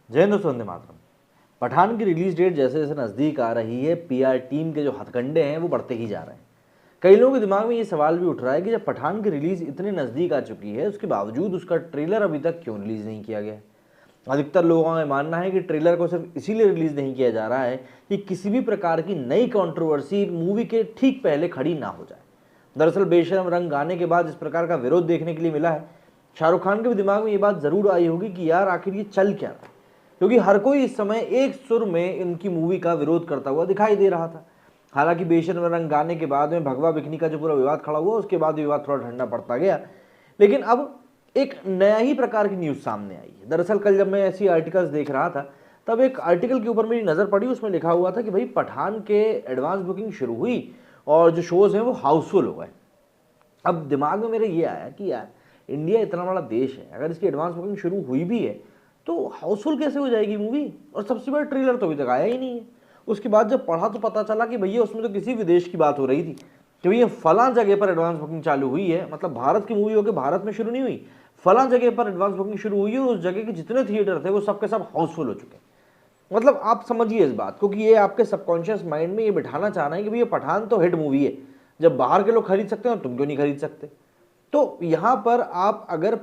जय हिंद दोस्तों, वंदे मातरम। पठान की रिलीज डेट जैसे जैसे नज़दीक आ रही है, पीआर टीम के जो हथकंडे हैं वो बढ़ते ही जा रहे हैं। कई लोगों के दिमाग में ये सवाल भी उठ रहा है कि जब पठान की रिलीज इतने नज़दीक आ चुकी है, उसके बावजूद उसका ट्रेलर अभी तक क्यों रिलीज नहीं किया गया है। अधिकतर लोगों का मानना है कि ट्रेलर को सिर्फ इसीलिए रिलीज नहीं किया जा रहा है कि किसी भी प्रकार की नई कंट्रोवर्सी मूवी के ठीक पहले खड़ी ना हो जाए। दरअसल बेशरम रंग गाने के बाद इस प्रकार का विरोध देखने के लिए मिला है। शाहरुख खान के भी दिमाग में ये बात जरूर आई होगी कि यार आखिर ये चल क्या रहा है, क्योंकि हर कोई इस समय एक सुर में इनकी मूवी का विरोध करता हुआ दिखाई दे रहा था। हालांकि बेशरम रंग गाने के बाद में भगवा बिकनी का जो पूरा विवाद खड़ा हुआ, उसके बाद विवाद थोड़ा ठंडा पड़ता गया। लेकिन अब एक नया ही प्रकार की न्यूज़ सामने आई है। दरअसल कल जब मैं ऐसी आर्टिकल्स देख रहा था, तब एक आर्टिकल के ऊपर मेरी नज़र पड़ी। उसमें लिखा हुआ था कि भाई पठान के एडवांस बुकिंग शुरू हुई और जो शोज़ हैं वो हाउसफुल हो गए। अब दिमाग में मेरे ये आया कि यार इंडिया इतना बड़ा देश है, अगर इसकी एडवांस बुकिंग शुरू हुई भी है तो हाउसफुल कैसे हो जाएगी मूवी। और सबसे बड़ा ट्रेलर तो अभी तक आया ही नहीं है। उसके बाद जब पढ़ा तो पता चला कि भैया उसमें तो किसी विदेश की बात हो रही थी कि भैया फलां जगह पर एडवांस बुकिंग चालू हुई है। मतलब भारत की मूवी होकर भारत में शुरू नहीं हुई, फलां जगह पर एडवांस बुकिंग शुरू हुई है और उस जगह के जितने थिएटर थे वो सबके सब हाउसफुल हो चुके। मतलब आप समझिए इस बात को कि ये आपके सबकॉन्शियस माइंड में ये बिठाना चाहना है कि भैया पठान तो हिट मूवी है, जब बाहर के लोग खरीद सकते हैं तुम क्यों नहीं खरीद सकते। तो यहाँ पर आप अगर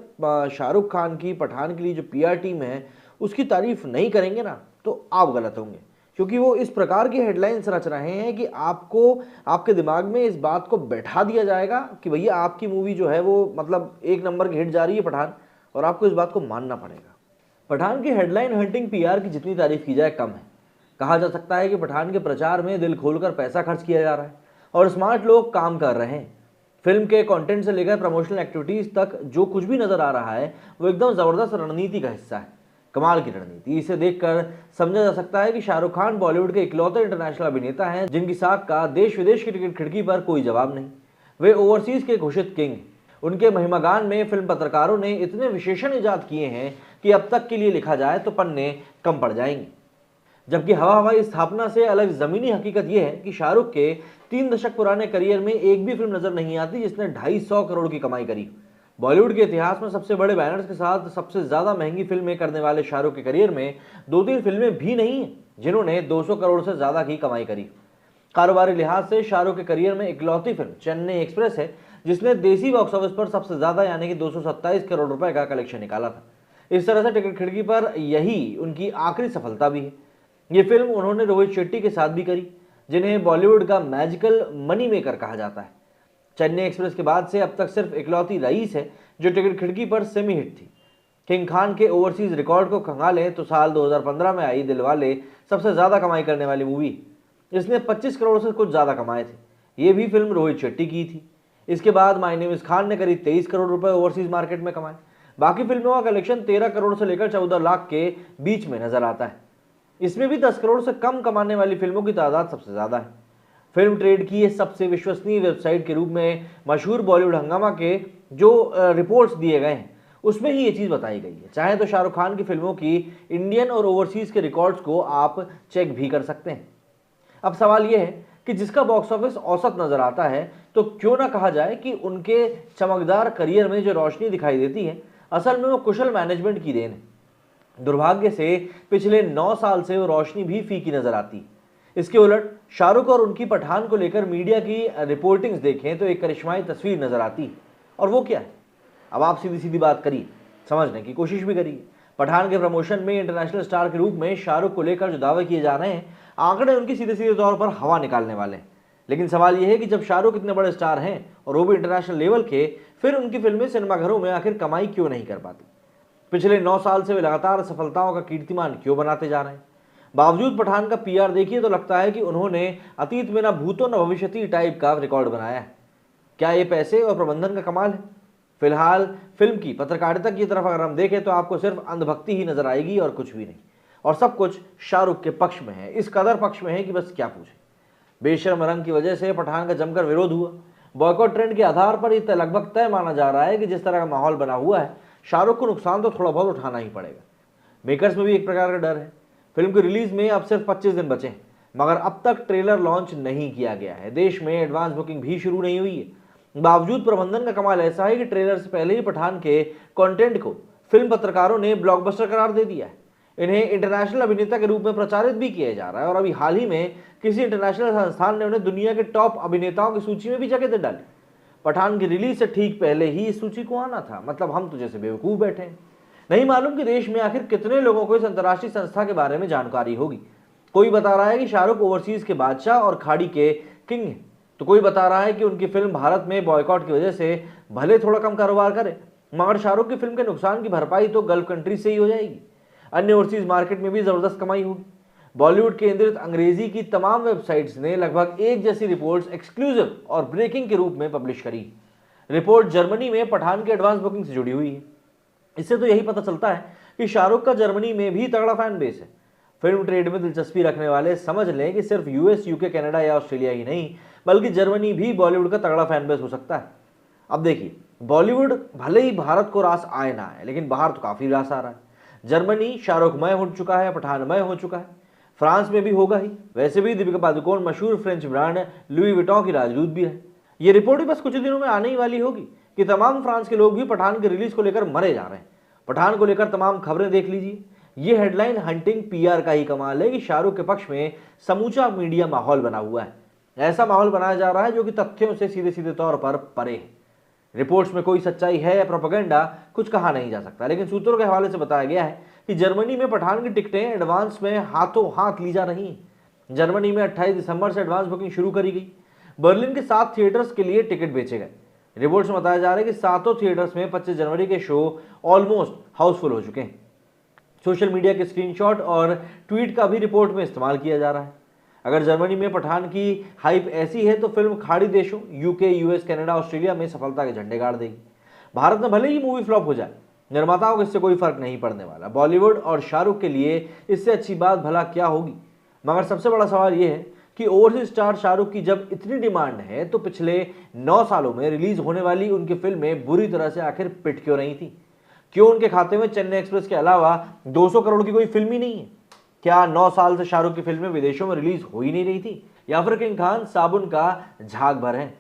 शाहरुख खान की पठान के लिए जो पीआर टीम है उसकी तारीफ नहीं करेंगे ना, तो आप गलत होंगे। क्योंकि वो इस प्रकार की हेडलाइंस रच रहे हैं कि आपको आपके दिमाग में इस बात को बैठा दिया जाएगा कि भैया आपकी मूवी जो है वो मतलब एक नंबर की हिट जा रही है पठान, और आपको इस बात को मानना पड़ेगा। पठान की हेडलाइन हंटिंग पीआर की जितनी तारीफ की जाए कम है। कहा जा सकता है कि पठान के प्रचार में दिल खोलकर पैसा खर्च किया जा रहा है और स्मार्ट लोग काम कर रहे हैं। फिल्म के कंटेंट से लेकर प्रमोशनल एक्टिविटीज तक जो कुछ भी नजर आ रहा है वो एकदम जबरदस्त रणनीति का हिस्सा है। कमाल की रणनीति। इसे देखकर समझा जा सकता है कि शाहरुख खान बॉलीवुड के इकलौते इंटरनेशनल अभिनेता हैं जिनकी साख का देश विदेश की टिकट खिड़की पर कोई जवाब नहीं। वे ओवरसीज के घोषित किंग हैं। उनके महिमागान में फिल्म पत्रकारों ने इतने विशेषण इजाद किए हैं कि अब तक के लिए लिखा जाए तो पन्ने कम पड़ जाएंगे। जबकि हवा हवाई स्थापना से अलग जमीनी हकीकत यह है कि शाहरुख के 3 दशक पुराने करियर में एक भी फिल्म नजर नहीं आती जिसने 250 करोड़ की कमाई करी। बॉलीवुड के इतिहास में सबसे बड़े बैनर्स के साथ सबसे ज्यादा महंगी फिल्में करने वाले शाहरुख के करियर में 2-3 फिल्में भी नहीं हैं जिन्होंने 200 करोड़ से ज्यादा की कमाई करी। कारोबारी लिहाज से शाहरुख के करियर में इकलौती फिल्म चेन्नई एक्सप्रेस है जिसने देसी बॉक्स ऑफिस पर सबसे ज्यादा यानी कि 227 करोड़ रुपए का कलेक्शन निकाला था। इस तरह से टिकट खिड़की पर यही उनकी आखिरी सफलता भी है। ये फिल्म उन्होंने रोहित शेट्टी के साथ भी करी, जिन्हें बॉलीवुड का मैजिकल मनी मेकर कहा जाता है। चेन्नई एक्सप्रेस के बाद से अब तक सिर्फ इकलौती रईस है जो टिकट खिड़की पर सेमी हिट थी। किंग खान के ओवरसीज रिकॉर्ड को खंगालें तो साल 2015 में आई दिलवाले सबसे ज्यादा कमाई करने वाली मूवी। इसने 25 करोड़ से कुछ ज्यादा कमाए थे। ये भी फिल्म रोहित शेट्टी की थी। इसके बाद माय नेम इज खान ने करीब 23 करोड़ रुपए ओवरसीज मार्केट में कमाए। बाकी फिल्मों का कलेक्शन 13 करोड़ से लेकर 14 लाख के बीच में नजर आता है। इसमें भी 10 करोड़ से कम कमाने वाली फिल्मों की तादाद सबसे ज्यादा है। फिल्म ट्रेड की सबसे विश्वसनीय वेबसाइट के रूप में मशहूर बॉलीवुड हंगामा के जो रिपोर्ट्स दिए गए हैं उसमें ही ये चीज़ बताई गई है। चाहे तो शाहरुख खान की फिल्मों की इंडियन और ओवरसीज के रिकॉर्ड्स को आप चेक भी कर सकते हैं। अब सवाल यह है कि जिसका बॉक्स ऑफिस औसत नजर आता है तो क्यों ना कहा जाए कि उनके चमकदार करियर में जो रोशनी दिखाई देती है असल में वो कुशल मैनेजमेंट की देन है। दुर्भाग्य से पिछले 9 साल से वो रोशनी भी फीकी नजर आती है। इसके उलट शाहरुख और उनकी पठान को लेकर मीडिया की रिपोर्टिंग्स देखें तो एक करिश्माई तस्वीर नजर आती है। और वो क्या है, अब आप सीधी सीधी बात करिए, समझने की कोशिश भी करिए। पठान के प्रमोशन में इंटरनेशनल स्टार के रूप में शाहरुख को लेकर जो दावे किए जा रहे हैं, आंकड़े उनकी सीधे सीधे तौर पर हवा निकालने वाले हैं। लेकिन सवाल यह है कि जब शाहरुख इतने बड़े स्टार हैं और वो भी इंटरनेशनल लेवल के, फिर उनकी फिल्में सिनेमाघरों में आखिर कमाई क्यों नहीं कर पाती। पिछले 9 साल से वे लगातार सफलताओं का कीर्तिमान क्यों बनाते जा रहे हैं। बावजूद पठान का पीआर देखिए तो लगता है कि उन्होंने अतीत में ना भूतों न भविष्यती टाइप का रिकॉर्ड बनाया है। क्या ये पैसे और प्रबंधन का कमाल है? फिलहाल फिल्म की पत्रकारिता की तरफ अगर हम देखें तो आपको सिर्फ अंधभक्ति ही नजर आएगी और कुछ भी नहीं। और सब कुछ शाहरुख के पक्ष में है, इस कदर पक्ष में है कि बस क्या पूछे। बेशर्म रंग की वजह से पठान का जमकर विरोध हुआ। बॉयकॉट ट्रेंड के आधार पर यह लगभग तय माना जा रहा है कि जिस तरह का माहौल बना हुआ है, शाहरुख को नुकसान तो थोड़ा बहुत उठाना ही पड़ेगा। मेकर्स में भी एक प्रकार का डर है। फिल्म की रिलीज में अब सिर्फ 25 दिन बचे हैं, मगर अब तक ट्रेलर लॉन्च नहीं किया गया है। देश में एडवांस बुकिंग भी शुरू नहीं हुई है। बावजूद प्रबंधन का कमाल ऐसा है कि ट्रेलर से पहले ही पठान के कंटेंट को फिल्म पत्रकारों ने ब्लॉकबस्टर करार दे दिया है। इन्हें इंटरनेशनल अभिनेता के रूप में प्रचारित भी किया जा रहा है और अभी हाल ही में किसी इंटरनेशनल संस्थान ने उन्हें दुनिया के टॉप अभिनेताओं की सूची में भी जगह दे डाली। पठान की रिलीज से ठीक पहले ही इस सूची को आना था, मतलब हम तो जैसे बेवकूफ बैठे हैं। नहीं मालूम कि देश में आखिर कितने लोगों को इस अंतर्राष्ट्रीय संस्था के बारे में जानकारी होगी। कोई बता रहा है कि शाहरुख ओवरसीज के बादशाह और खाड़ी के किंग हैं, तो कोई बता रहा है कि उनकी फिल्म भारत में बॉयकॉट की वजह से भले थोड़ा कम कारोबार करे, मगर शाहरुख की फिल्म के नुकसान की भरपाई तो गल्फ कंट्री से ही हो जाएगी। अन्य ओवरसीज मार्केट में भी जबरदस्त कमाई होगी। बॉलीवुड केंद्रित अंग्रेजी की तमाम वेबसाइट्स ने लगभग एक जैसी रिपोर्ट्स एक्सक्लूसिव और ब्रेकिंग के रूप में पब्लिश करी। रिपोर्ट जर्मनी में पठान की एडवांस बुकिंग से जुड़ी हुई है। इससे तो यही पता चलता है कि शाहरुख का जर्मनी में भी तगड़ा फैन बेस है। फिल्म ट्रेड में दिलचस्पी रखने वाले समझ लें कि सिर्फ यूएस, यूके, कनाडा या ऑस्ट्रेलिया ही नहीं, बल्कि जर्मनी भी बॉलीवुड का तगड़ा फैन बेस हो सकता है। अब देखिए, बॉलीवुड भले ही भारत को रास आए ना आए, लेकिन बाहर तो काफी रास आ रहा है। जर्मनी शाहरुखमय हो चुका है, पठानमय हो चुका है, फ्रांस में भी होगा ही। वैसे भी दीपिका पादुकोण मशहूर फ्रेंच ब्रांड लुई विटॉन की राजदूत भी है। ये रिपोर्ट भी बस कुछ दिनों में आने ही वाली होगी कि तमाम फ्रांस के लोग भी पठान की रिलीज को लेकर मरे जा रहे हैं। पठान को लेकर तमाम खबरें देख लीजिए। ये हेडलाइन हंटिंग पीआर का ही कमाल है कि शाहरुख के पक्ष में समूचा मीडिया माहौल बना हुआ है। ऐसा माहौल बनाया जा रहा है जो कि तथ्यों से सीधे सीधे तौर पर परे है। रिपोर्ट्स में कोई सच्चाई है या प्रोपेगेंडा कुछ कहा नहीं जा सकता, लेकिन सूत्रों के हवाले से बताया गया है कि जर्मनी में पठान की टिकटें एडवांस में हाथों हाथ ली जा रही हैं। जर्मनी में 28 दिसंबर से एडवांस बुकिंग शुरू करी गई। बर्लिन के 7 थिएटर्स के लिए टिकट बेचे गए। रिपोर्ट्स में बताया जा रहा है कि 7 थिएटर्स में 25 जनवरी के शो ऑलमोस्ट हाउसफुल हो चुके हैं। सोशल मीडिया के स्क्रीनशॉट और ट्वीट का भी रिपोर्ट में इस्तेमाल किया जा रहा है। अगर जर्मनी में पठान की हाइप ऐसी है तो फिल्म खाड़ी देशों यूके, यूएस, कनाडा, ऑस्ट्रेलिया में सफलता के झंडे गाड़ देगी। भारत में भले ही मूवी फ्लॉप हो जाए, निर्माताओं को इससे कोई फर्क नहीं पड़ने वाला। बॉलीवुड और शाहरुख के लिए इससे अच्छी बात भला क्या होगी। मगर सबसे बड़ा सवाल यह है कि ओवरसीज स्टार शाहरुख की जब इतनी डिमांड है तो पिछले 9 सालों में रिलीज होने वाली उनकी फिल्में बुरी तरह से आखिर पिट क्यों रही थी। क्यों उनके खाते में चेन्नई एक्सप्रेस के अलावा 200 करोड़ की कोई फिल्म ही नहीं है। क्या 9 साल से शाहरुख की फिल्में विदेशों में रिलीज हो ही नहीं रही थी, या फिर किंग खान साबुन का झाग भर है।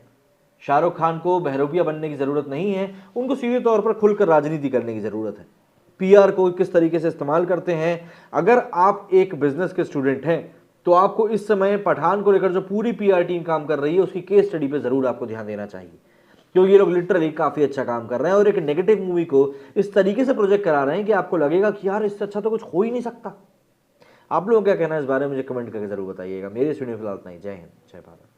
शाहरुख खान को बहरूपिया बनने की जरूरत नहीं है, उनको सीधे तौर पर खुलकर राजनीति करने की जरूरत है। पीआर को किस तरीके से इस्तेमाल करते हैं। अगर आप एक बिजनेस के स्टूडेंट हैं तो आपको इस समय पठान को लेकर जो पूरी पीआर टीम काम कर रही है उसकी केस स्टडी पे जरूर आपको ध्यान देना चाहिए, क्योंकि ये लोग लिटरली काफी अच्छा काम कर रहे हैं और एक नेगेटिव मूवी को इस तरीके से प्रोजेक्ट करा रहे हैं कि आपको लगेगा कि यार इससे अच्छा तो कुछ हो ही नहीं सकता। आप लोगों का क्या कहना है इस बारे में मुझे कमेंट करके जरूर बताइएगा। मेरे स्टूडियो फिलहाल इतना ही। जय हिंद, जय भारत।